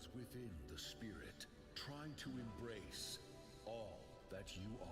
dwells within the spirit. Try to embrace all that you are.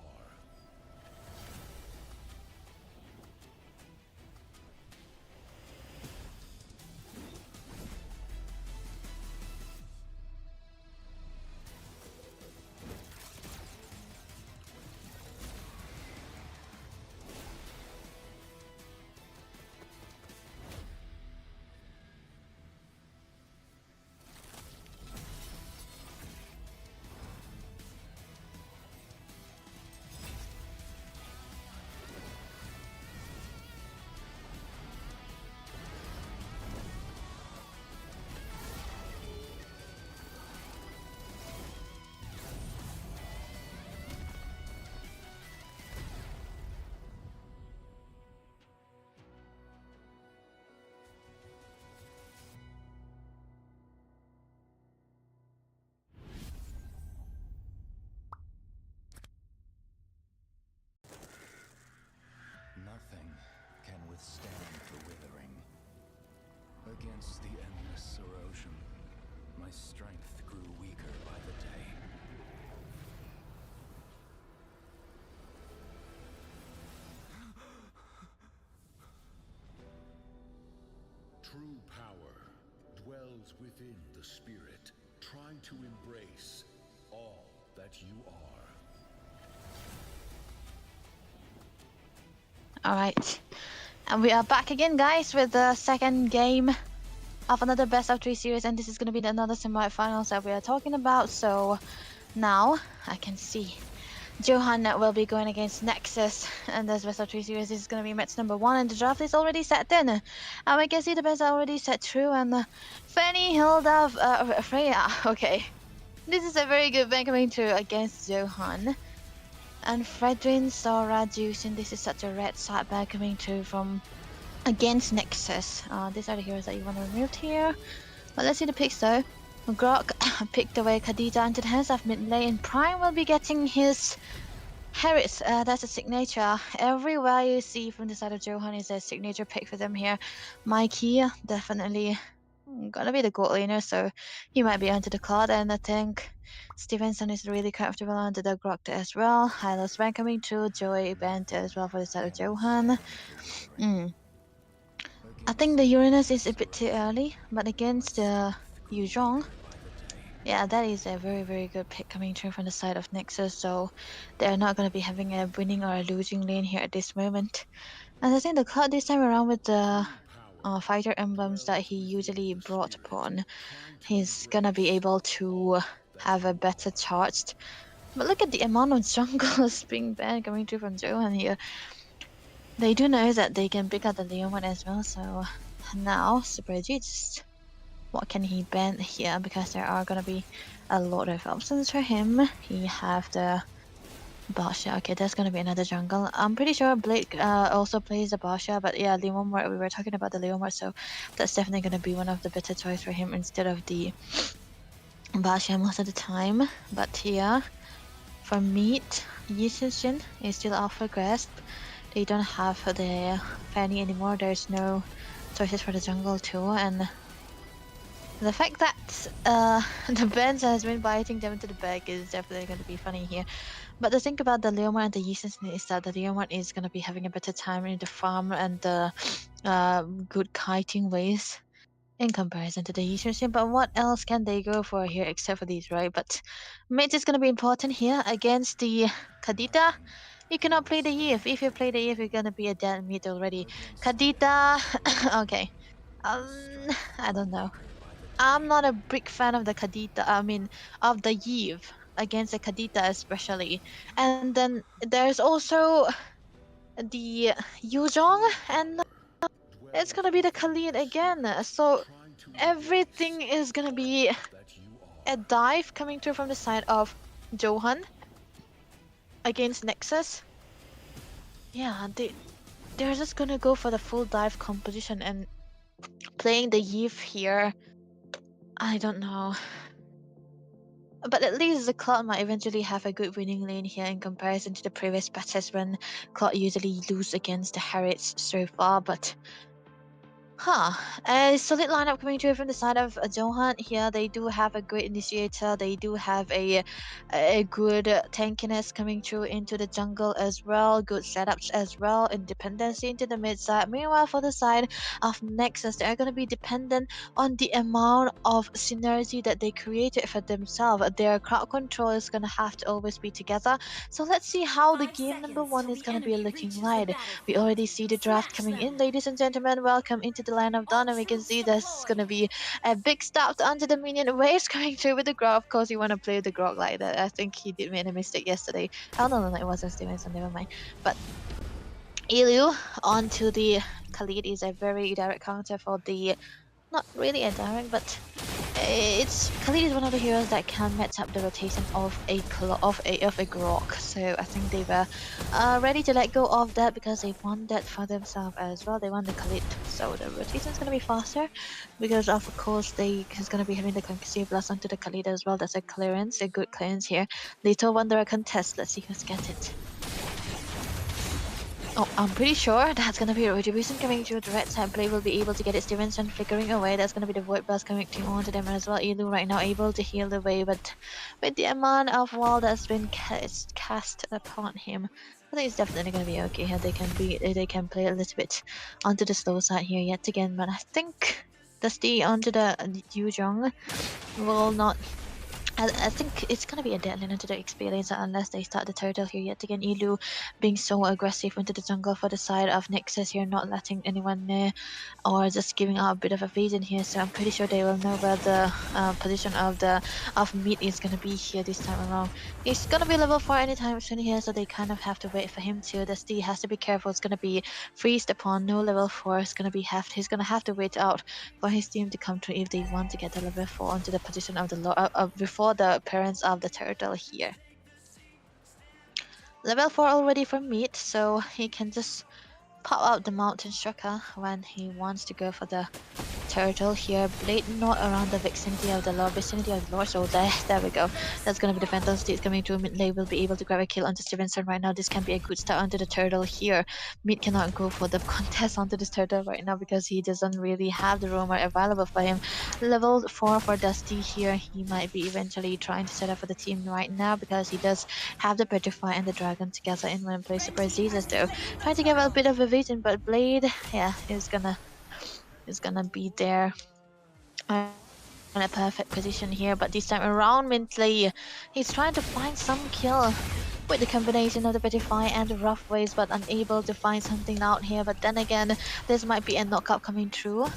Nothing can withstand the withering. Against the endless erosion, my strength grew weaker by the day. True power dwells within the spirit. Try to embrace all that you are. Alright, and we are back again, guys, with the second game of another best of 3 series, and this is going to be another semi-finals that we are talking about. So now I can see Zohunt will be going against Nexus, and this best of 3 series. This is going to be match number 1, and the draft is already set in, and we can see the best are already set through, and Fanny, Hilda, Freya. Okay, this is a very good ban coming through against Zohunt. And Fredrin, Sora, Zeus, and this is such a red side bag coming through from against Nexus. These are the heroes that you want to remove here. But let's see the picks though. Grok picked away Khadija into the hands of mid lane, and Prime will be getting his Harris. That's a signature. Everywhere you see from the side of Zohunt is a signature pick for them here. Mikey, definitely gonna be the gold laner, so he might be onto the card, and I think Stevenson is really comfortable under the Grok as well. Hylos Van coming through, Joey Bent as well for the side of Zohunt. I think the Uranus is a bit too early, but against the Yuzhong, yeah, that is a very, very good pick coming through from the side of Nexus, so they're not going to be having a winning or a losing lane here at this moment. And I think the card this time around with the fighter emblems that he usually brought upon, he's going to be able to have a better charged. But look at the amount of jungles being banned coming through from Zohunt here. They do know that they can pick up the Leomon as well, so now Super G, just what can he ban here, because there are gonna be a lot of options for him. He have the Basha. Okay, that's gonna be another jungle. I'm pretty sure Blake also plays the Basha, but yeah, Leomon, we were talking about the Leomon, so that's definitely gonna be one of the better choice for him instead of the Basha most of the time. But here, for Meat, Yishin is still off for grasp. They don't have the Fanny anymore. There's no choices for the jungle too, and the fact that the Benz has been biting them into the back is definitely going to be funny here. But the thing about the Leomon and the Yishin is that the Leomon is going to be having a better time in the farm and the good kiting ways in comparison to the Yishin. But what else can they go for here except for these, right? But mid is going to be important here against the Kadita. You cannot play the Eve. If you play the Eve, you're gonna be a dead mid already. Kadita, okay. I don't know. I'm not a big fan of the Kadita. I mean, of the Eve against the Kadita especially. And then there's also the Yuzhong, and it's gonna be the Khalid again. So everything is gonna be a dive coming through from the side of Zohunt against Nexus. Yeah, they're just gonna go for the full dive composition, and playing the Eve here, I don't know. But at least the Cloud might eventually have a good winning lane here in comparison to the previous patches when Cloud usually lose against the Harrods so far. But Huh. A solid lineup coming through from the side of Zohunt here. They do have a great initiator. They do have a good tankiness coming through into the jungle as well. Good setups as well. Independency into the mid side. Meanwhile, for the side of Nexus, they are going to be dependent on the amount of synergy that they created for themselves. Their crowd control is going to have to always be together. So let's see how the game number one is going to be looking like. We already see the draft coming in, ladies and gentlemen. Welcome into the line of dawn, and we can see there's gonna be a big start onto the minion waves coming through with the Grog. Of course, you want to play the Grog like that. I think he did make a mistake yesterday. Oh no, it wasn't Stevenson. Never mind. But Elu onto the Khalid is a very direct counter for the, not really a direct, but it's Khalid is one of the heroes that can match up the rotation of a Grok. So I think they were ready to let go of that because they want that for themselves as well. They want the Khalid, so the rotation is gonna be faster because of course they is gonna be having the Concussive Blast onto the Khalid as well. That's a clearance, a good clearance here. Little Wanderer contest. Let's see who's get it. Oh, I'm pretty sure that's gonna be a Retribution coming through the red side. Play will be able to get it. Stevenson flickering away. That's gonna be the Void Blast coming to onto them as well. Elu right now able to heal the way, but with the amount of wall that's been cast upon him, I think it's definitely gonna be okay here. They can play a little bit onto the slow side here yet again, but I think the stay onto the Yuzhong will not. I think it's gonna be a dead lane into the experience unless they start the turtle here yet again. Elu being so aggressive into the jungle for the side of Nexus here, not letting anyone near or just giving out a bit of a vision here. So I'm pretty sure they will know where the position of mid is gonna be here this time around. He's gonna be level 4 anytime soon here, so they kind of have to wait for him to. The Steve has to be careful. It's gonna be freezed upon no level 4. It's gonna be he's gonna have to wait out for his team to come through if they want to get the level 4 onto the position of the before the appearance of the turtle here. Level 4 already for mid, so he can just pop out the mountain striker when he wants to go for the turtle here. Blade not around the vicinity of the Lord, so there we go. That's gonna be the Phantom Steeds coming through. Mid lane will be able to grab a kill onto Stevenson right now. This can be a good start onto the turtle here. Mid cannot go for the contest onto this turtle right now because he doesn't really have the roamer available for him. Level 4 for Dusty here. He might be eventually trying to set up for the team right now because he does have the Petrify and the Dragon together in one place. Super Jesus though, trying to give a bit of a vision, but Blade, yeah, is gonna be there in a perfect position here. But this time around, Mintley, he's trying to find some kill with the combination of the Petrify and the Rough Waves, but unable to find something out here. But then again, this might be a knockout coming through.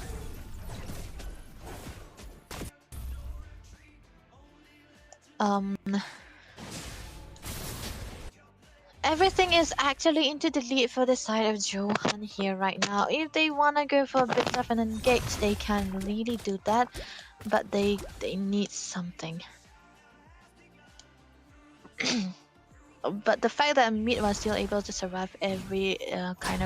Everything is actually into the lead for the side of Johan here right now. If they want to go for a bit of an engage, they can really do that, but they need something. But the fact that mid was still able to survive every kind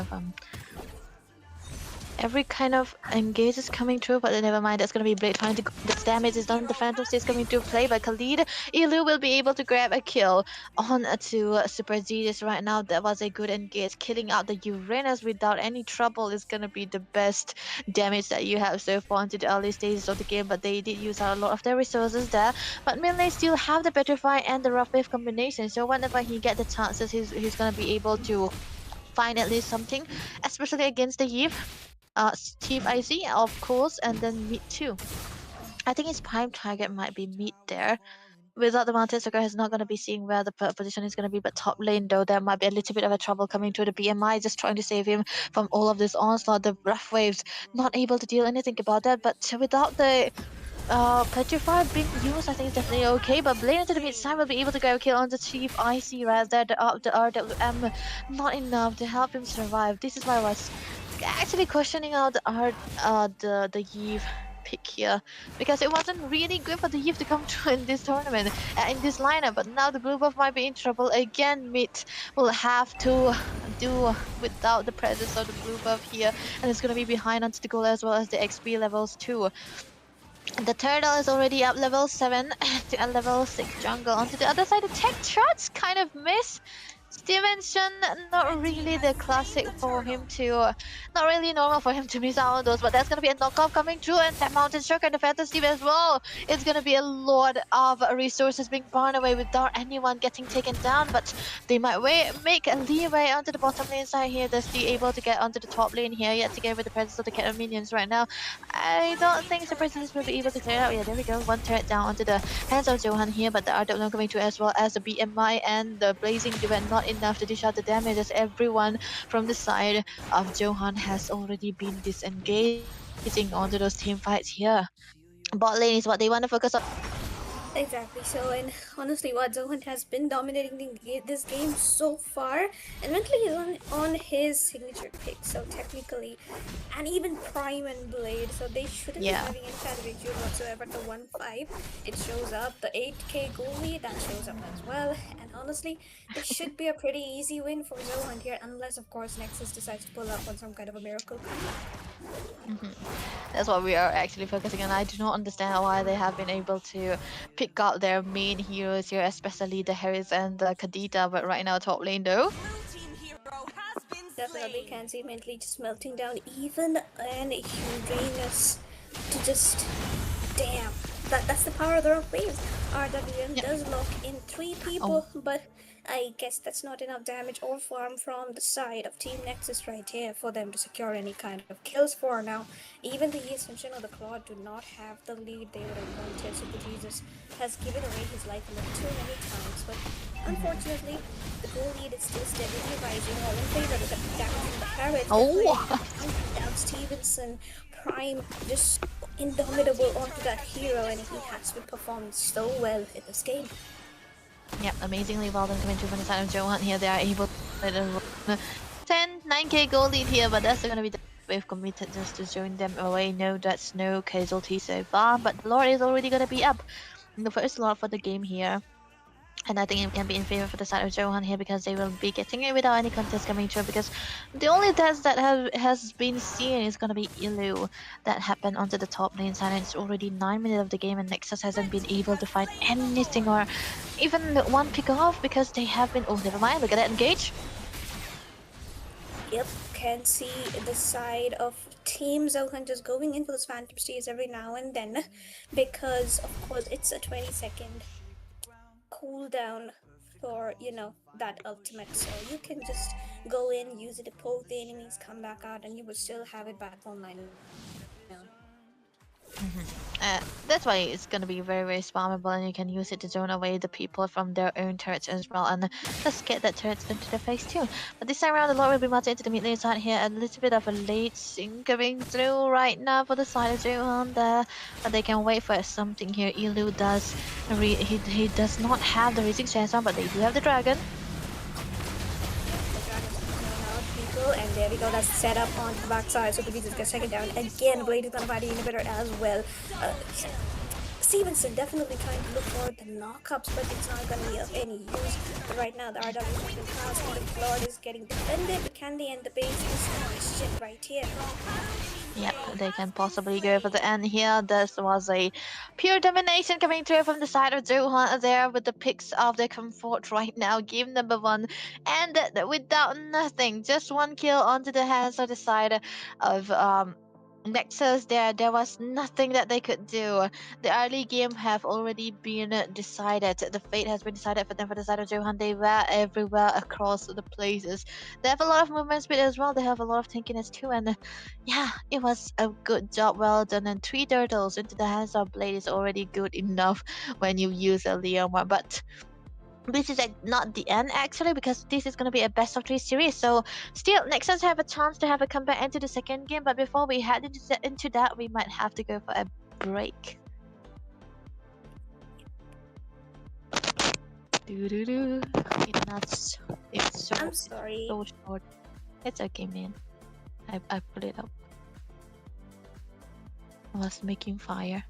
of engage is coming through, but never mind. That's gonna be Blade trying to go. This damage is done. The Phantom is coming to play, but Khalid Elu will be able to grab a kill on to Super Jesus right now. That was a good engage. Killing out the Uranus without any trouble is gonna be the best damage that you have so far into the early stages of the game, but they did use out a lot of their resources there. But Melee still have the Petrify and the Rough Wave combination, so whenever he get the chances, he's gonna be able to find at least something, especially against the Eve. Team IC, of course, and then mid too. I think his prime target might be mid there. Without the Mountain Sucker, he's not going to be seeing where the position is going to be, but top lane though, there might be a little bit of a trouble coming to the BMI, just trying to save him from all of this onslaught. The Rough Waves, not able to deal anything about that, but without the Petrify being used, I think it's definitely okay, but Blade into the mid side will be able to go kill on the Chief IC Raz there. The RWM not enough to help him survive. This is why I was actually questioning out the Eve pick here, because it wasn't really good for the Eve to come through in this tournament, in this lineup. But now the blue buff might be in trouble again. Mid will have to do without the presence of the blue buff here, and it's gonna be behind onto the goal as well as the XP levels too. The turtle is already up level 7 to a level 6 jungle. Onto the other side, the tech shots kind of miss. Stevenson, not really the classic for him to, not really normal for him to miss out on those, but that's gonna be a knockoff coming through, and that Mountain Shark and the Phantom Steve as well. It's gonna be a lot of resources being burned away without anyone getting taken down, but they might make a leeway onto the bottom lane side here. They're still able to get onto the top lane here, yet to get with the presence of the cat minions right now. I don't think Surprise will be able to clear it out. Yeah, there we go. One turret down onto the hands of Zohunt here, but the RW coming through as well as the BMI and the Blazing Duet not enough to dish out the damage, as everyone from the side of Zohunt has already been disengaging onto those team fights here. Bot lane is what they want to focus on. Exactly. So, and honestly, what Zohunt has been dominating this game so far, and mentally he's on his signature pick. So technically, and even Prime and Blade, so they shouldn't be Yeah. having any kind of issue whatsoever. The 1-5, it shows up. The 8k goal lead, that shows up as well. And honestly, this should be a pretty easy win for Zohunt here, unless of course Nexus decides to pull up on some kind of a miracle. That's what we are actually focusing on. I do not understand why they have been able to pick out their main heroes here, especially the Harris and the Kadita, but right now top lane though. Definitely can see mentally just melting down, even an Uranus to just damn. That's the power of the rock waves. RWM does lock in 3 people, but I guess that's not enough damage or farm from the side of Team Nexus right here for them to secure any kind of kills for now. Even the Ascension or the Claw do not have the lead they would have wanted. Super Jesus has given away his life a little too many times, but unfortunately, the goal lead is still steadily rising, all in favor of the damage from the Parrot. Down Stevenson, Prime, just indomitable onto that hero, and he has been performing so well in this game. Yep, amazingly well done coming through from the side of Zohunt here. They are able to 9k goal lead here, but that's going to be the wave committed just to join them away. No, that's no casualty so far, but the Lord is already going to be up in the first Lord for the game here. And I think it can be in favor for the side of Zohunt here, because they will be getting it without any contest coming through, because the only test that has been seen is going to be Ilu that happened onto the top lane side, and it's already 9 minutes of the game and Nexus hasn't been able to find anything or even one pick off, because they have been, oh never mind, look at that engage. Yep, can see the side of Team Zohunt just going in for those Phantom Steers every now and then, because of course it's a 20-second cooldown for, you know, that ultimate, so you can just go in, use it to poke the enemies, come back out, and you will still have it back online. That's why it's going to be very, very spammable, and you can use it to zone away the people from their own turrets as well, and just get that turret into the face too. But this time around, the Lord will be much into the mid lane side here. A little bit of a late sync coming through right now for the side of Zohunt there, but they can wait for something here. Ilu does, he does not have the Rising Chance on, but they do have the Dragon. And there we go, that's set up on the backside, so the Beatles get second down. Again, Blade is gonna find the inhibitor as well. Stevenson definitely trying to look for the knockups, but it's not gonna be of any use. But right now, the RW has been passed, and the Lord is getting defended, but can they end the base? This is the question right here. Yep, they can possibly go for the end here. This was a pure domination coming through from the side of Zohunt there with the picks of their comfort right now. Game number 1 and without nothing, just 1 kill onto the hands of the side of Nexus there. There was nothing that they could do. The early game have already been decided. The fate has been decided for them for the side of Zohunt. They were everywhere across the places. They have a lot of movement speed as well. They have a lot of tankiness too, and yeah, it was a good job, well done. And 3 turtles into the hands of Blade is already good enough when you use a Leomar. But this is not the end actually, because this is going to be a best of 3 series, so still Nexus have a chance to have a comeback into the second game. But before we head into that, we might have to go for a break. It's so, I'm sorry. so short. It's okay, man. I put it up. I was making fire.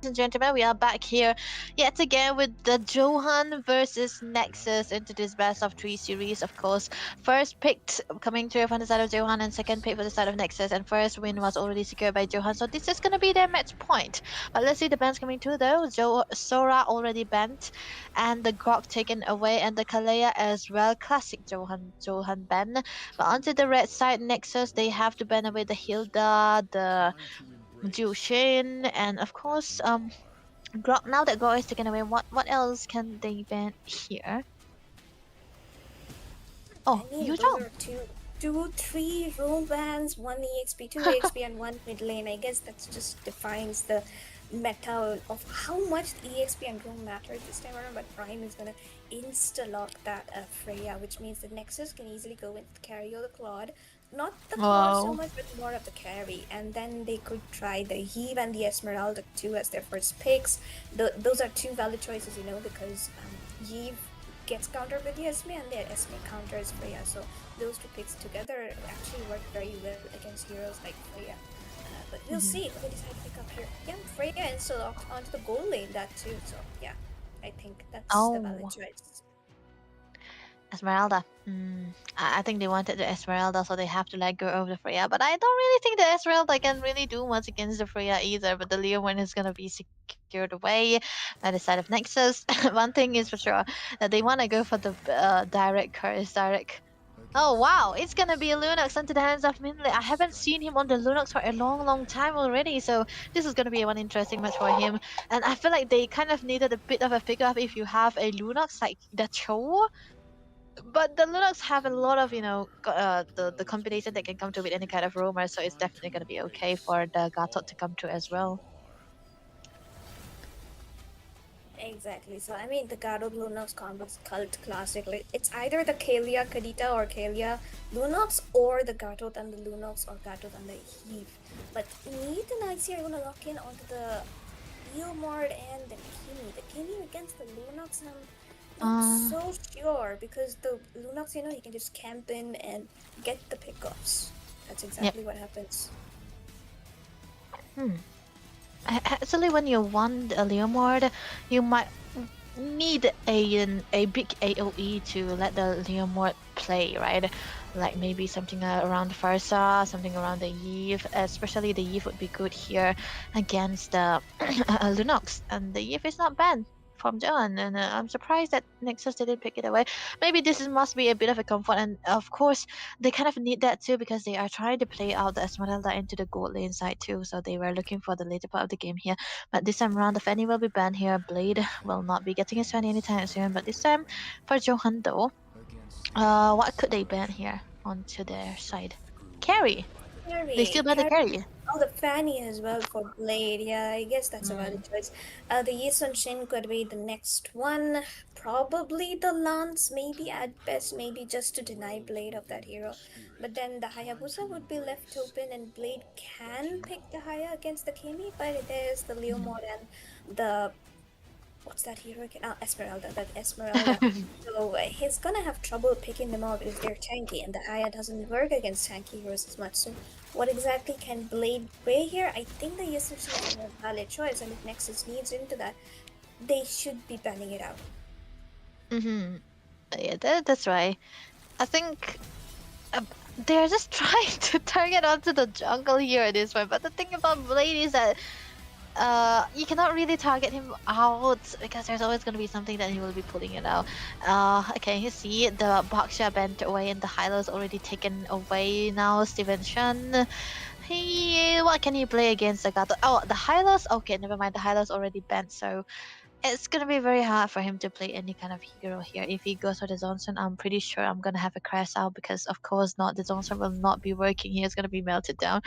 and gentlemen, we are back here yet again with the Zohunt versus Nexus into this best of 3 series. Of course, first picked coming through from the side of Zohunt and second pick for the side of Nexus, and first win was already secured by Zohunt. So this is gonna be their match point. But let's see the bans coming through though. Sora already banned, and the Grok taken away, and the Kalea as well. Classic Zohunt ban. But onto the red side, Nexus, they have to ban away the Hilda, the Jushin, and of course, Grok. Now that Grok is taken away, what else can they ban here? I Oh, mean, those Yuzhong. are three role bans, one EXP, two EXP, and one mid lane. I guess that just defines the meta of how much the EXP and roam matters this time around. But Prime is gonna insta lock that Freya, which means the Nexus can easily go with the carry or the Claude. Not the Claude so Wow. much, but more of the carry. And then they could try the Heave and the Esmeralda too as their first picks. Those are two valid choices, you know, because Heave gets countered with the Esme and the Esme counters Freya. So those two picks together actually work very well against heroes like Freya. But we'll see who they decide to pick up here. Yeah, Freya and still onto the goal lane that too. So yeah, I think that's the valid Oh, choice. Esmeralda. I think they wanted the Esmeralda, so they have to let go of the Freya. But I don't really think the Esmeralda can really do much against the Freya either. But the Leo one is gonna be secured away by the side of Nexus. One thing is for sure that they want to go for the direct curse, direct. Oh wow, it's gonna be Lunox into the hands of Minley. I haven't seen him on the Lunox for a long time already, so this is gonna be one interesting match for him. And I feel like they kind of needed a bit of a pickup if you have a Lunox like the Cho. But the Lunox have a lot of, the combination that can come to with any kind of roamer, so it's definitely gonna be okay for the Gatot to come to as well. Exactly. So I mean, the Garo Lunox combo is cult classic. Like, it's either the Kalia Kadita or Kalia Lunox, or the Gatot and the Lunox, or Gatot and the Heave. But me tonight here, I want to lock in onto the Eomord and the Kimi. The Kimi against the Lunox, I'm not Uh, so sure because the Lunox, you know, you can just camp in and get the pickoffs. That's yep. exactly what happens. Hmm. Actually, when you want a Leomord, you might need a big AOE to let the Leomord play, right? Like maybe something around Farsa, something around the Eve. Especially the Eve would be good here against the Lunox, and the Eve is not banned from John, and I'm surprised that Nexus didn't pick it away. Maybe must be a bit of a comfort, and of course they kind of need that too because they are trying to play out the Esmeralda into the gold lane side too. So they were looking for the later part of the game here. But this time around, the Fanny will be banned here. Blade will not be getting his Fanny anytime soon. But this time for Johan though, what could they ban here onto their side? Carry. They still ban the Carry. carry. Oh, the Fanny as well for Blade. Yeah, I guess that's a valid Mm. choice. The Yisun Shin could be the next one. Probably the Lance, maybe at best, maybe just to deny Blade of that hero. But then the Hayabusa would be left open, and Blade can pick the Haya against the Kimi, but there's the Leomord and the what's that hero again? Esmeralda. That Esmeralda. So he's gonna have trouble picking them out if they're tanky, and the Haya doesn't work against tanky heroes as much. So what exactly can Blade play here? I think the usage is a valid choice, and if Nexus needs into that, they should be banning it out. Mm-hmm. Yeah, that's right. I think they're just trying to target onto the jungle here at this point. But the thing about Blade is that you cannot really target him out because there's always going to be something that he will be pulling it out. Okay, you see the Baksha bent away and the Hylo's already taken away now. Steven Shen, what can he play against the Gato? Oh, the Hylos. Okay, never mind. The Hylos already bent, so it's gonna be very hard for him to play any kind of hero here. If he goes for the Johnson, I'm pretty sure I'm gonna have a crash out because of course not the Johnson will not be working. He is gonna be melted down.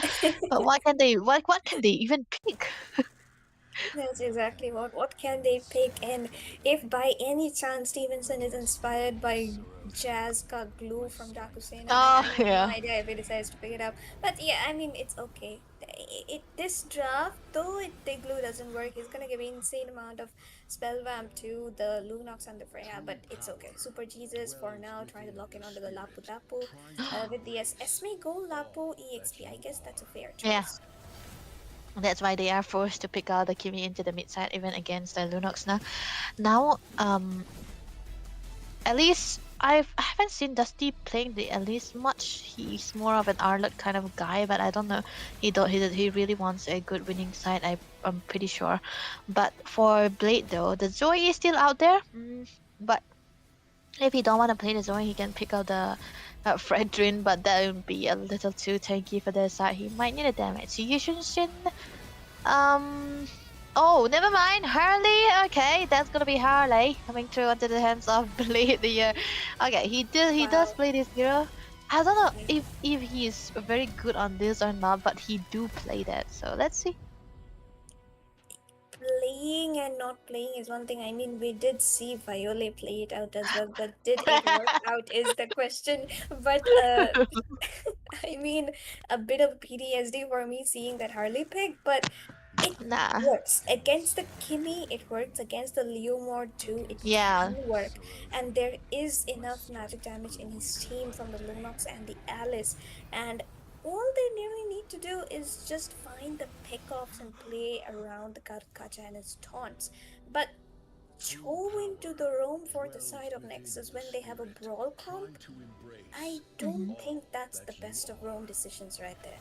But what can they even pick? That's exactly what can they pick, and if by any chance Stevenson is inspired by Jazz Ka Glue from Dakusena, then Oh I have no yeah. idea if he decides to pick it up. But yeah, I mean it's okay. This draft though the glue doesn't work, he's gonna give an insane amount of spell vamp to the Lunox and the Freya, but it's okay. Super Jesus for now trying to lock in onto the Lapu Tapu with the Esme Go Lapu EXP. I guess that's a fair Yeah. choice. That's why they are forced to pick out the Kimi into the mid side even against the Lunox now. At least I haven't seen Dusty playing the Elise much. He's more of an Arlott kind of guy, but I don't know. He really wants a good winning side. I'm pretty sure. But for Blade though, the Zoe is still out there. But if he don't want to play the Zoe, he can pick out the Fredrin, but that would be a little too tanky for their side. He might need a damage. So Yushin Shin, um. Oh, never mind. Harley. Okay, that's gonna be Harley coming through onto the hands of Blade the year. Okay, he does Wow. play this hero. I don't know if he's very good on this or not, but he do play that. So let's see. Playing and not playing is one thing. I mean, we did see Violet play it out as well, but did it work out is the question. But I mean, a bit of PTSD for me seeing that Harley pick, but it Nah. works against the Kimmy. It works against the Leomord too. It Yeah. can work, and there is enough magic damage in his team from the Lunox and the Alice, and all they really need to do is just find the pickoffs and play around the Kacha and his taunts. But going to the roam for the side of Nexus when they have a brawl comp, I don't think that's the best of roam decisions right there.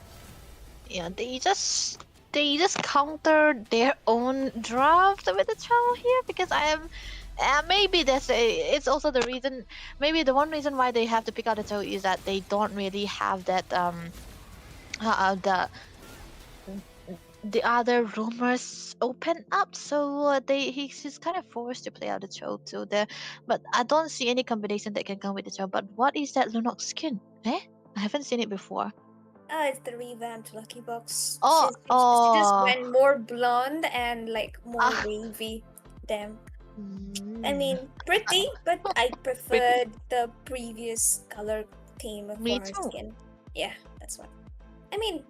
Yeah, they just counter their own draft with the channel here because I am. Maybe it's also the reason. Maybe the one reason why they have to pick out the toe is that they don't really have that the other rumors open up, so he's kind of forced to play out the choke too there. But I don't see any combination that can come with the choke. But what is that Lunox skin? I haven't seen it before. It's the revamped Lucky Box. Oh, She just oh. went more blonde and like more Ah. wavy. Damn. I Mm, mean, pretty, but I pretty. preferred the previous color theme Me for her too. skin. Yeah, that's what. I mean,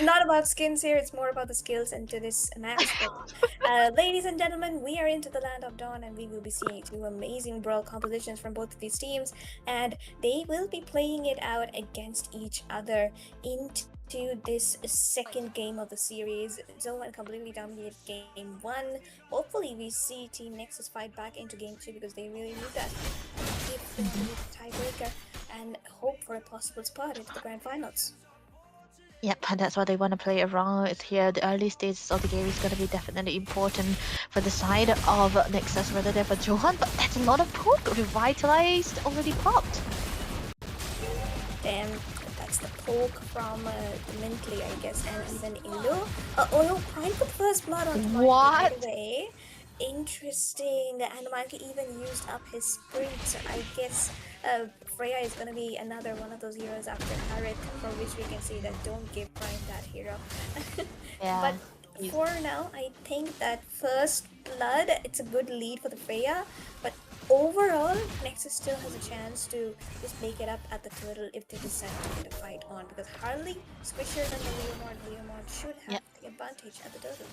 not about skins here, it's more about the skills into this match. But, ladies and gentlemen, we are into the land of Dawn, and we will be seeing two amazing brawl compositions from both of these teams, and they will be playing it out against each other into this second game of the series. Zohunt completely dominated game one. Hopefully, we see Team Nexus fight back into game two because they really need that if they want to be the tiebreaker and hope for a possible spot into the grand finals. Yep, and that's what they want to play around with here. The early stages of the game is going to be definitely important for the side of Nexus rather than for Johan, but that's a lot of poke. Revitalized already popped. Then that's the poke from Mintley, I guess, and even Ilo. Oh no, Prime put first blood on Prime right What? away. Interesting. And Monkey even used up his sprint, so I guess Freya is gonna be another one of those heroes after Harriet, for which we can say that don't give Prime that hero. Yeah. But for now, I think that first blood, it's a good lead for the Freya, but overall, Nexus still has a chance to just make it up at the turtle if they decide to get a fight on, because Harley, squishier than the Leomord should have the advantage at the turtle.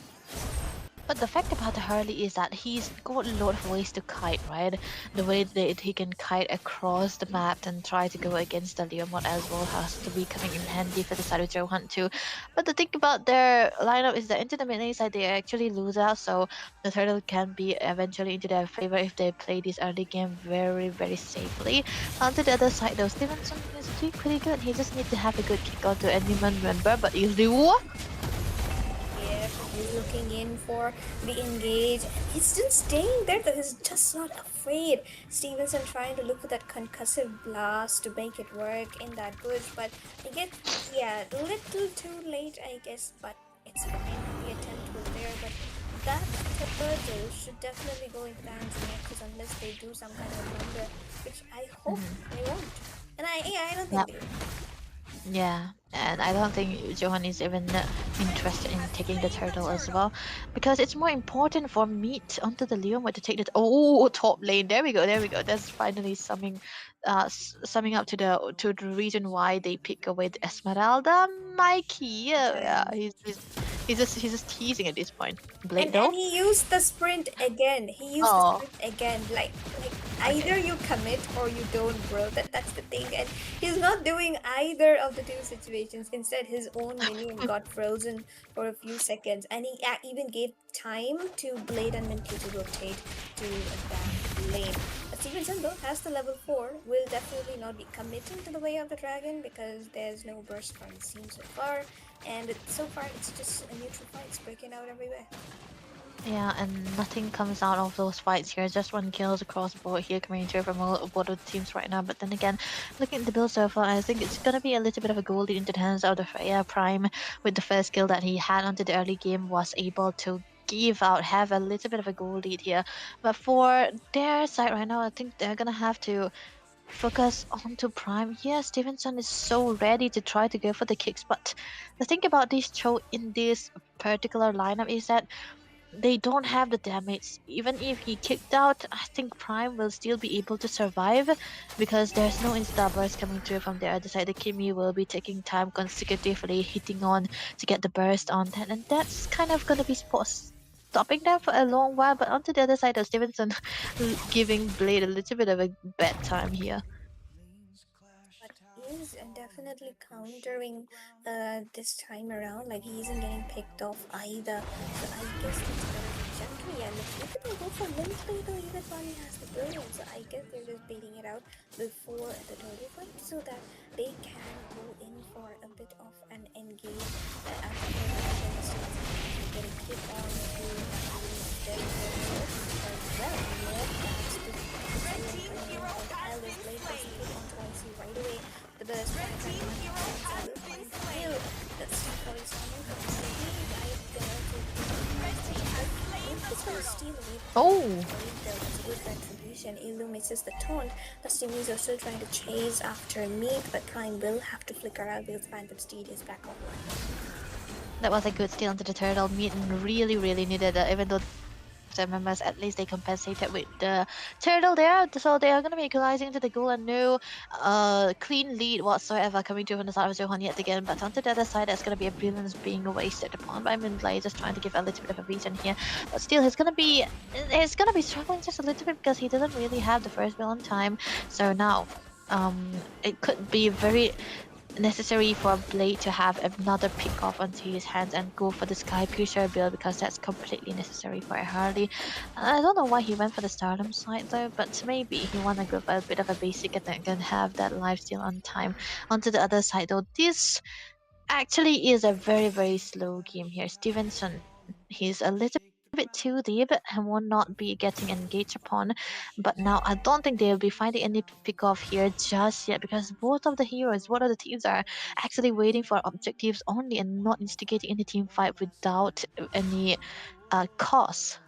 But the fact about the Harley is that he's got a lot of ways to kite, right? The way that he can kite across the map and try to go against the Leomord as well has to be coming in handy for the side of Zohunt too. But the thing about their lineup is that into the mid lane side they actually lose out, so the turtle can be eventually into their favor if they play this early game very, very safely. Onto the other side though, Stevenson is doing pretty good. He just needs to have a good kick onto any member, but Ilu. He's looking in for the engage. He's still staying there, but he's just not afraid. Stevenson trying to look for that concussive blast to make it work in that bush, but I guess, yeah, a little too late, I guess, but it's fine. The attempt was there, but that turtle should definitely go into the hands of Nexus unless they do some kind of blunder, which I hope they won't. And I don't think they will. Yeah, and I don't think Johan is even interested in taking the turtle as well, because it's more important for Meat onto the Leomord to take the top lane. There we go, there we go. That's finally summing up to the reason why they pick away the Esmeralda. Mikey, yeah, he's He's just teasing at this point. Blade And though. he used the sprint again. He used the Oh, sprint again. Like either you commit or you don't, bro. That's the thing. And he's not doing either of the two situations. Instead, his own minion got frozen for a few seconds, and he even gave time to Blade and Minty to rotate to that lane. Stevenson though has the level 4, will definitely not be committing to the way of the dragon because there's no burst from the scene so far, and so far it's just a neutral fights breaking out everywhere. yeah, and nothing comes out of those fights here. Just one kills across the board here coming through from both of the teams right now. But then again, looking at the build so far, I think it's gonna be a little bit of a goal lead into the hands of the Freya Prime. With the first kill that he had onto the early game, was able to have a little bit of a goal lead here. But for their side right now, I think they're gonna have to focus onto Prime. Here, Stevenson is so ready to try to go for the kicks. But the thing about this Cho in this particular lineup is that they don't have the damage. Even if he kicked out, I think Prime will still be able to survive because there's no insta burst coming through from the other side. The Kimi will be taking time consecutively hitting on to get the burst on that, and that's kind of gonna be stopping them for a long while. But onto the other side of Stevenson giving Blade a little bit of a bad time here. But he's definitely countering this time around. Like he isn't getting picked off either. So I guess it's gonna be gently. And if they go for Minsley though, even while he has the brilliance, so I guess they're just baiting it out before the turtle fight so that they can go in for a bit of an engage. After getting hit on to dead as well. That's the right away. The best part is Oh, Ilu misses the taunt. The Simis are still trying to chase after Meat, but Prime will have to flicker out because Phantom Steed is back online. that was a good steal onto the turtle. Meaton really needed it, even though the members at least they compensated with the turtle there, so they are going to be equalizing into the goal and no clean lead whatsoever coming through from the side of Zohunt yet again. But onto the other side, there's going to be a brilliance being wasted upon by Minlay, just trying to give a little bit of a beating here. But still, he's going to be struggling just a little bit because he doesn't really have the first bill on time. So now it could be very necessary for Blade to have another pick off onto his hands and go for the Sky Piercer build because that's completely necessary for Harley. I don't know why he went for the Stardom side though, but maybe he wanna go for a bit of a basic and then have that lifesteal on time. Onto the other side though, this actually is a very slow game here. Stevenson, he's a little bit too deep and will not be getting engaged upon, but now I don't think they'll be finding any pick off here just yet because both of the teams are actually waiting for objectives only and not instigating any team fight without any cause.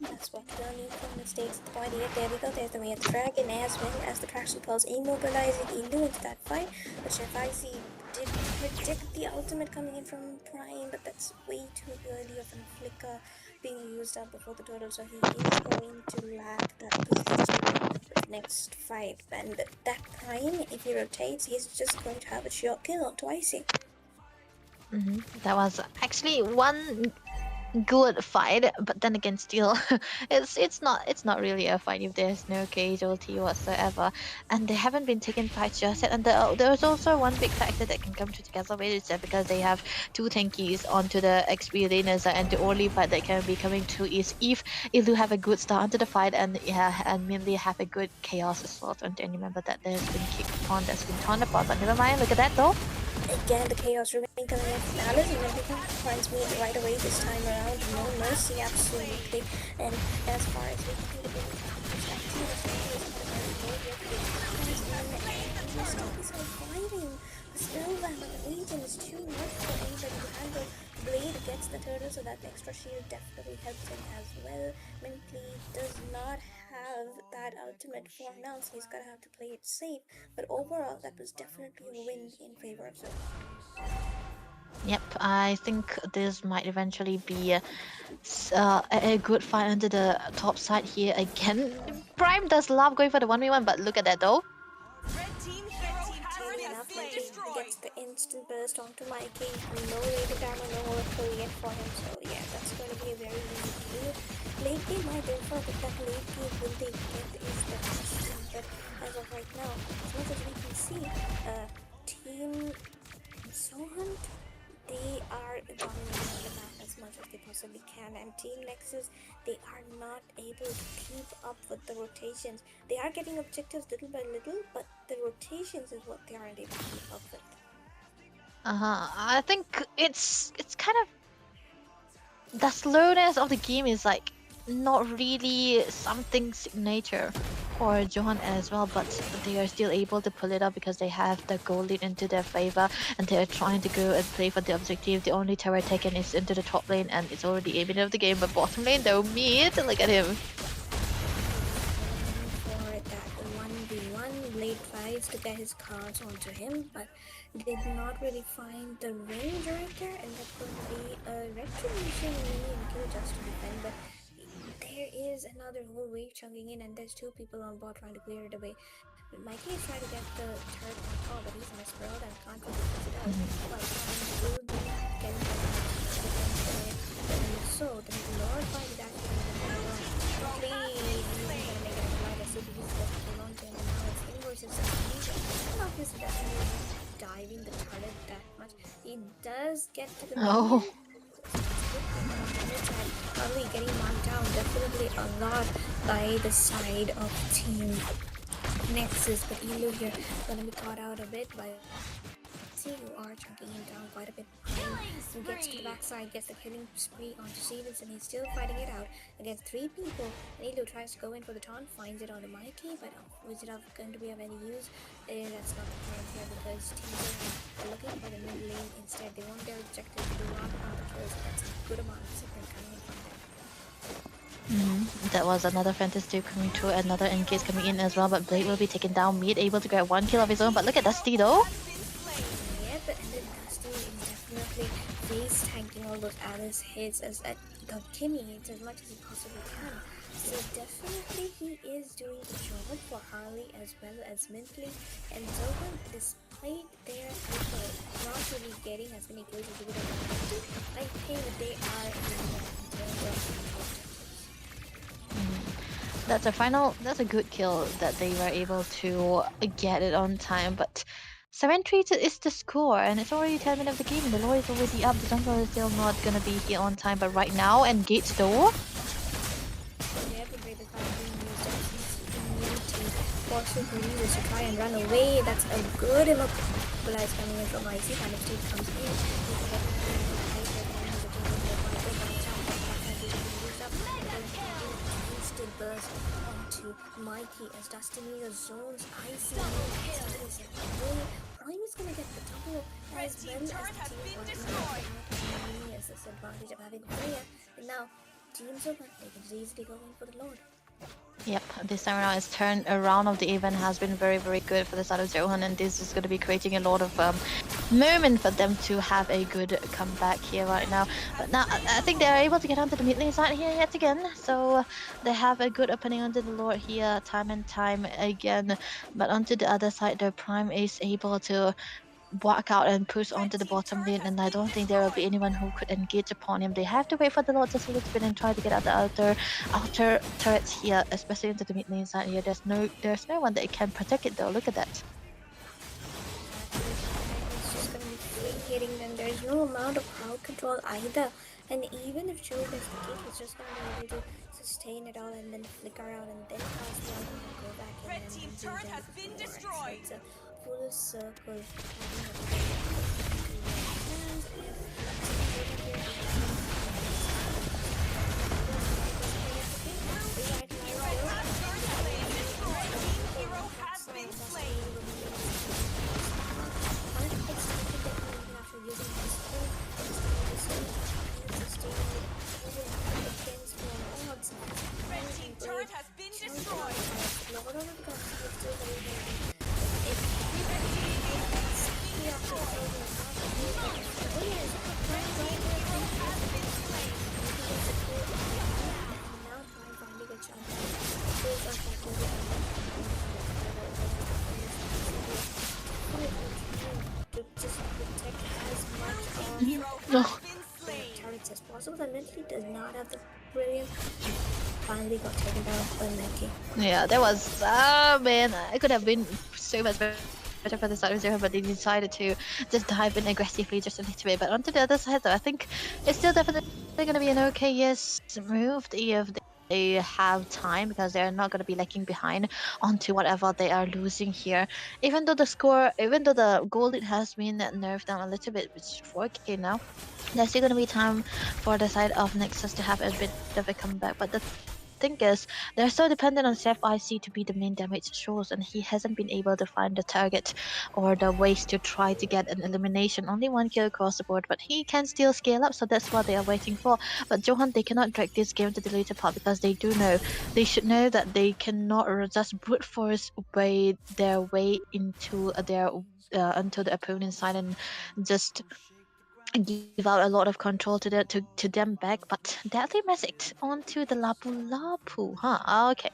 That's what we need from the States. The point here, there we go, there's the way of the dragon as well as the Traction Pulse immobilizing Ilu into that fight. But Shavaisi did predict the ultimate coming in from Prime, but that's way too early of a flicker being used up before the turtle, so he is going to lack that position for the next fight. And that Prime, if he rotates, he's just going to have a short kill on Twice. That was actually one good fight, but then again still it's not really a fight if there's no casualty whatsoever, and they haven't been taking fights just yet. And there's also one big factor that can come together with it, because they have two tankies onto the XP laners, and the only fight that can be coming to is if Ilu have a good start onto the fight and mainly have a good chaos slot. And then remember that there's been kicked upon, that's been torn apart, but never mind, look at that though. Again, the chaos remain coming in from Alice, and everything finds me right away this time around. No mercy, absolutely. And as far as we can do, surviving. The spellbound of the Legion is too much for anybody to handle. Blade gets the turtle, so that extra shield definitely helps him as well. Mintley does not have that ultimate for now, so he's gonna have to play it safe. But overall, that was definitely a win in favor of Zoe. Yep, I think this might eventually be a good fight under the top side here again. Prime does love going for the 1v1, but look at that though. enough. Mikey gets the instant burst onto Mikey. No rated armor, no oracle yet for him. So yeah, that's going to be a very easy kill. Late game, I don't know that late game will they get is the question. But as of right now, as much as we can see, Team Zohunt, they are dominating the map as much as they possibly can, and Team Nexus, they are not able to keep up with the rotations. They are getting objectives little by little, but the rotations is what they aren't able to keep up with. I think it's kind of the slowness of the game is like not really something signature for Johan as well, but they are still able to pull it up because they have the goal lead into their favor and they are trying to go and play for the objective. The only tower taken is into the top lane and it's already aiming of the game, but bottom lane though, mid, look at him. For that 1v1, Blade tries to get his cards onto him, but did not really find the range right there, and that's going to be a retribution minion kill just to defend, but there is another whole wave chunking in and there's two people on bot trying to clear it away. But Mikey is trying to get the turret on top, but he's in a sprawl and can't really fix it out. But will be getting the so the Lord finds that please, he's gonna make it a flight as soon as he's got to hold on to him, and now it's him versus Destination. And obviously Destination diving the turret that much. He does get to the Oh. Probably getting marked down definitely a lot by the side of Team Nexus, but Elu here gonna be caught out a bit by who are chunking him down quite a bit. He gets to the backside, gets the killing spree onto Stevens, and he's still fighting it out against three people. And Elu tries to go in for the taunt, finds it on the Mikey, but is it going to be of any use? That's not the point here because teams are looking for the mid lane instead. They want their objective to do not want the kills. That's a good amount of support coming in from them. That was another fantastic coming through, another engage coming in as well, but Blade will be taken down mid, able to get one kill of his own, but look at Dusty though. Yep, and then Dusty is definitely face tanking all those Alice hits as the Kimmy hits as much as he possibly can. So definitely he is doing the job for Harley as well as Mintley, and Zohan, despite their effort not really getting as many kills as they would have wanted, I think that they are in terms of That's a good kill that they were able to get it on time, but 7-3 is the score and it's already 10 minutes of the game. The lore is already up, the jungle is still not gonna be here on time, but right now engage though. Forcing users to try and run away. That's a good immobilize coming in from IC. Kind of state comes in. Instant burst onto Mikey as Destiny zones IC. Prime is gonna get the double as well as the team has this advantage of having a player. And now teams open, they can easily go in for the Lord. Yep, this time around, his turn around of the event has been very, very good for the side of Zohan, and this is going to be creating a lot of moment for them to have a good comeback here right now. But now I think they are able to get onto the mid lane side here yet again, so they have a good opening onto the Lord here time and time again. But onto the other side, their Prime is able to walk out and push onto the bottom lane, and I don't think there will be anyone who could engage upon him. They have to wait for the Lord just a little bit and try to get out the outer turrets here, especially into the mid lane side here. There's no one that can protect it though. Look at that. It's just gonna be free hitting them. There's no amount of crowd control either. And even if Joe gets the kick, he's just gonna be able to sustain it all and then flicker out and then pass the other and go back in. Red team turret has been destroyed. So it's a full circle. Turret has been destroyed. No. Turrets as possible. And Bentley does not have the brilliant. Finally got taken down by Nike. Yeah, that was man. I could have been so much better for the side of Zero, but they decided to just dive in aggressively just a little bit. But onto the other side, though, I think it's still definitely going to be an okay yes move if they have time, because they're not going to be lagging behind onto whatever they are losing here. Even though the goal lead has been nerfed down a little bit, it's 4K now. There's still going to be time for the side of Nexus to have a bit of a comeback, but the thing is, they're so dependent on Chef IC to be the main damage source, and he hasn't been able to find the target or the ways to try to get an elimination. Only 1 kill across the board, but he can still scale up, so that's what they are waiting for. But Zohunt, they cannot drag this game to the later part, because they should know that they cannot just brute force their way into the opponent's side and just give out a lot of control to them back. But deadly message onto the Lapu Lapu, huh? Okay.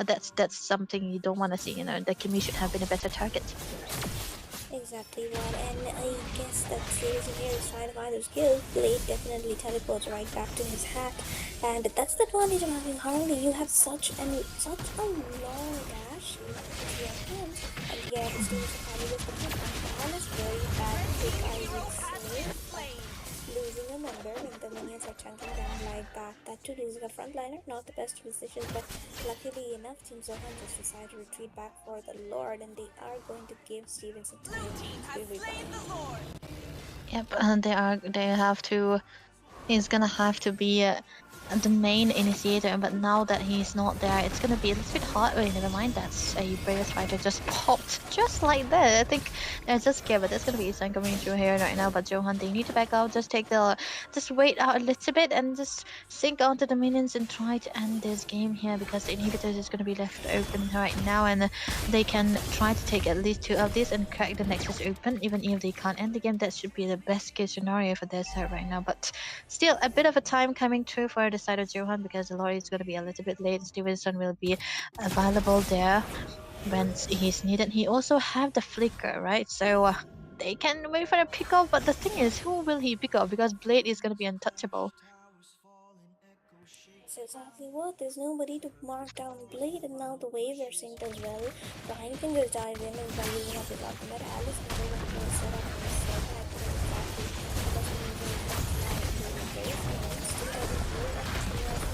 That's something you don't want to see. The Kimi should have been a better target. Exactly what, and I guess that series in here is trying to find those kills. Blade definitely teleports right back to his hat, and that's the advantage of having Harley. You have such a long dash with your hands, and yeah, the series of Harley was the first is very bad pick, I would say. Losing a member when the minions are chunking down like that. That too, losing a frontliner, not the best decision, but luckily enough, Team Zohan just decided to retreat back for the Lord, and they are going to give Steven some time to rebound. Yep, and he's gonna have to be the main initiator, but now that he's not there, it's gonna be a little bit hard. Wait, never mind, that's a British fighter just popped just like that. I think they're just scared, but there's gonna be some coming through here right now. But Zohan, they need to back out, just wait out a little bit and just sink onto the minions and try to end this game here, because the inhibitors is gonna be left open right now, and they can try to take at least 2 of these and crack the Nexus open. Even if they can't end the game, that should be the best case scenario for their side right now. But still, a bit of a time coming through for the side of Zohan, because the Lord is going to be a little bit late. Stevenson will be available there when he's needed. He also have the flicker, right? So they can wait for a pick off, but the thing is, who will he pick off? Because Blade is going to be untouchable. So exactly what? There's nobody to mark down Blade, and now the waves are synced as well. Blind can just dive in and by using up his ultimate. Alice can go into a setup and a set. I think exactly what he needs is not face, and it still doesn't feel like it's the right move.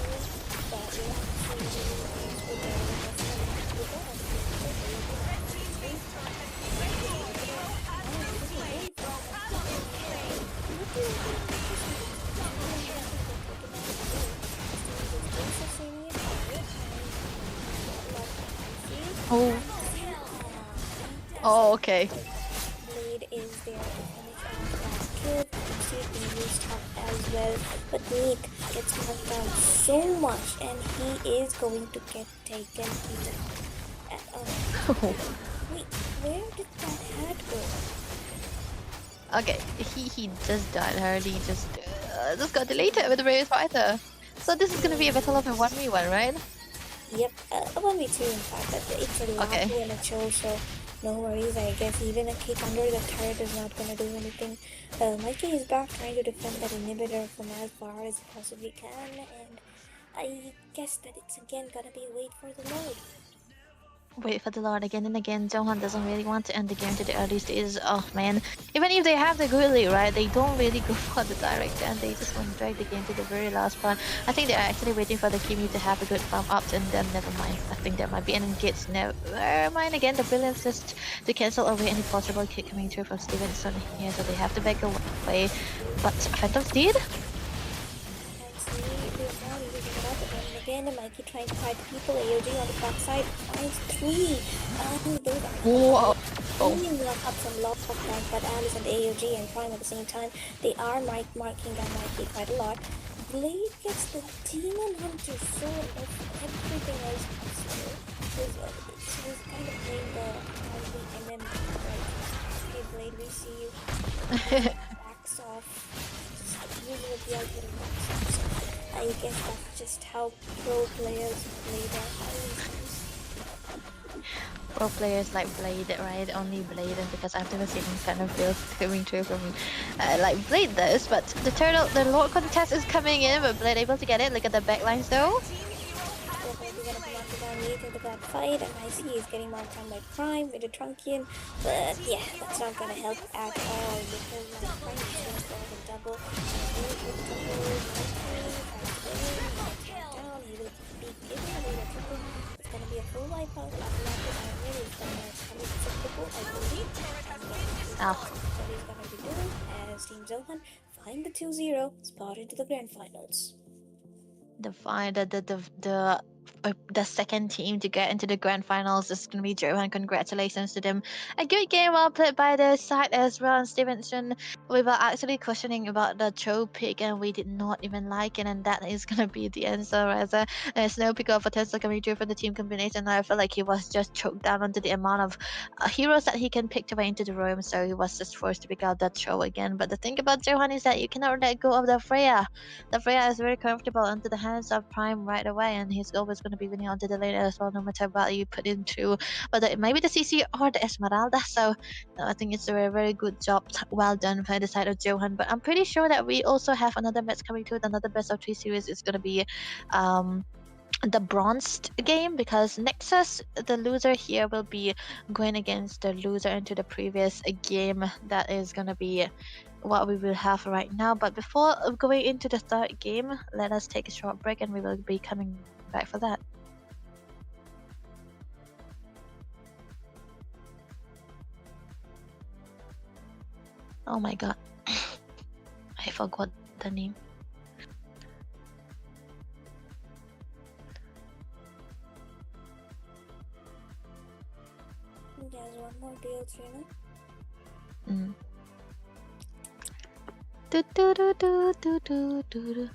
But we have to see the waves with the investment. We don't have to do Oh, okay. Blade is there to finish off that kill. Proceed being used up as well, but Nick gets knocked down so much, and he is going to get taken down. Wait, where did that hat go? Okay, he just died. Hardy just got deleted with the British fighter. So this is gonna be a battle of a 1v1, right? Yep, a 1v2 in fact, but it's a lot in a show, so no worries. I guess even a kick under the turret is not gonna do anything. Mikey is back trying to defend that inhibitor from as far as he possibly can, and I guess that it's again gonna be wait for the load. Wait for the Lord again and again. Zohan doesn't really want to end the game to the early stages. Oh man, even if they have the good lead, right, they don't really go for the direct end. They just want to drag the game to the very last part. I think they're actually waiting for the Kimi to have a good farm up, and then never mind. I think there might be an engage. Never mind again. The brilliance just to cancel away any possible kick coming through from Stevenson here, so they have to back away. But Phantom's dead. Again, Mikey trying to fight people. AOG on the backside finds 3. Those are lock-ups and lock-ups, but Alice and AOG and Prime at the same time. They are marking down Mikey quite a lot. Blade gets the Demon Hunter sword of everything else possible. So he's kind of playing the MM, right? Okay, Blade, we see you. Backs off. Just using the ultimate backs off. So I guess that's just how pro players play their highlights. pro players like Blade, right? Only Blade, and because I've never seen him kind of build coming through from like Blade does. But the turtle, the Lord contest is coming in, but Blade able to get it. Look at the backlines though. Definitely gonna be marked down late into that fight, and I see he's getting marked down by Prime with the Trunkian, but yeah, that's not gonna help at all because Prime is gonna go with a double. Down, he will be giving away the triple. It's gonna be a full wipeout. Automatic, and really is gonna come with a triple, I believe. Oh. What he's gonna be doing as Team Zohunt find the 2-0 spot into the grand finals. The second team to get into the grand finals is going to be Johan. Congratulations to them. A good game, well played by their side as well. And Stevenson, we were actually questioning about the Cho pick and we did not even like it, and that is going to be the answer. As there's no pick of a Tesla coming through for the team combination. I feel like he was just choked down onto the amount of heroes that he can pick to way into the room, so he was just forced to pick out that Cho again. But the thing about Johan is that you cannot let go of the Freya. The Freya is very comfortable into the hands of Prime right away, and he's always going to be winning onto the lane as well, no matter what you put into whether maybe the CC or the Esmeralda. So I think it's a very, very good job, well done by the side of Johan. But I'm pretty sure that we also have another match coming to it, another best of 3 series. It's going to be the bronzed game, because Nexus, the loser here, will be going against the loser into the previous game. That is going to be what we will have right now. But before going into the third game, let us take a short break and we will be coming back for that. Oh my god, I forgot the name. There's one more BO3 now. Do do do do do do do.